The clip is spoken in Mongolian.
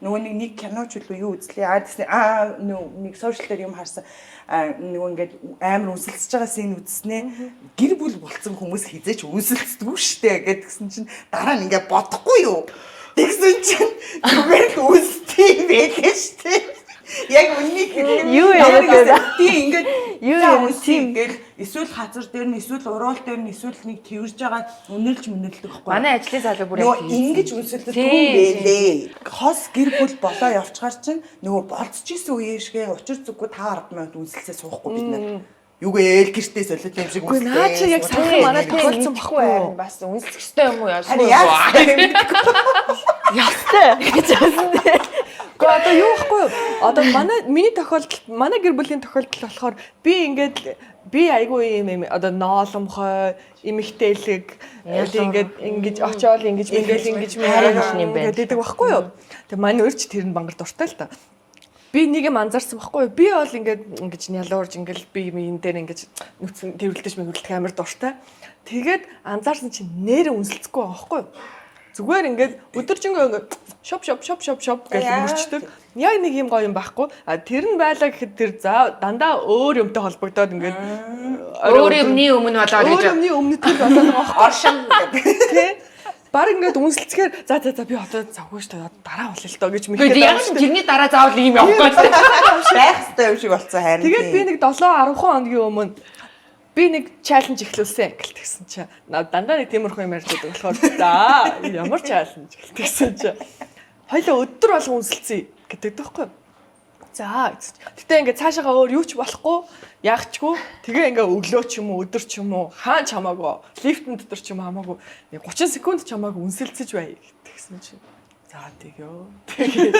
нөгөө нэг киноч үлээ юу үзлээ. Нэг сошиал дээр юм харсан. Нөгөө ингээд амар үнсэлцэж байгаа сцен үзснээ. Гэр бүл болцсон хүмүүс хизээч үнсэлцдэггүй штэ гэдгсэн чинь дараа нь ингээд бодохгүй юу. Тэгсэн чинь зүгээр л үнстэй байлээ штэ. Яг үннийг хэлээ. Юу яагаад тий ингээд юу тийм ингээл эсвэл хазар дээр нь эсвэл уруул дээр нь эсвэл нэг тэрж байгаа үнэлж мүнэлдэг байхгүй. Манай ажлын залуу бүр яг ингэж үнсэлдэг юм байлээ. Хос гэр бүл болоо явчихаар чинь нөгөө болцчихсэн үеэшгээ учир зүггүй 5-10 минут үнсэлцээ суухгүй бид нар. Юугээл гэртээ солиод юм шиг үнсэлцээ. Наа чи яг сайхан манай тохиолдсон баггүй харин бас үнсэлцэхтэй юм уу яа. Ястай гэж хэлсэн. Гэхдээ одоо юу байхгүй юу? Одоо миний тохиолдолд манай гэр бүлийн тохиолдол болохоор би айгүй юм одоо нооломхой эмэгтэйлэг ингэж очиол ингэж юм байна гэдэг байхгүй юу? Тэг манай өрч тэр нь бангаар дуртай л та. Би нэг юм анзаарсан байхгүй юу? Би бол ингэж нялуурж ингээл би энэ дээр ингэж нүцэн тэрвэлдэж мэгвэлдэх амар дуртай. Тэгээд анзаарсан чинь нэр үнсэлцэхгүй байгаа байхгүй юу? Зүгээр ингээд өдөржингөө ингээд шоп гэж мөрчдөг. Яг нэг юм гоё юм байхгүй. Тэр нь байлаа гэхэд тэр дандаа өөр юмтай холбогдоод ингээд өөр юмны өмнө болоод гэж. Өөр юмны өмнө тэр болоод байгаа байхгүй. Оршин тий. Баг ингээд үнсэлцгээр за би одоо завгүй шүү дээ. Дараа болъё л доо гэж мэдээ. Яг нь тэрний дараа заавал ийм явахгүй байх хэрэгтэй юм шиг болсон харин. Тэгээд би нэг 7-10 хоногийн өмнө би нэг чаленж эхлүүлсэн гэлтгсэн чи. Дандаа нэг тиймэрхүү юм ярьж байдаг болохоор за ямар чаленж гэлтгсэн чи. Хоёлаа өдөр болгон үнсэлцээ гэдэг тоххой. За гэтээ ингээд цаашаага өөр юу ч болохгүй яахчгүй тэгээ ингээд өглөө ч юм уу өдөр ч юм уу хаан чамаагүй лифтэн дотор ч юм хамаагүй 30 секунд чамаагүй үнсэлцэж бай гэтгсэн чи. За тэгё. Тэгээд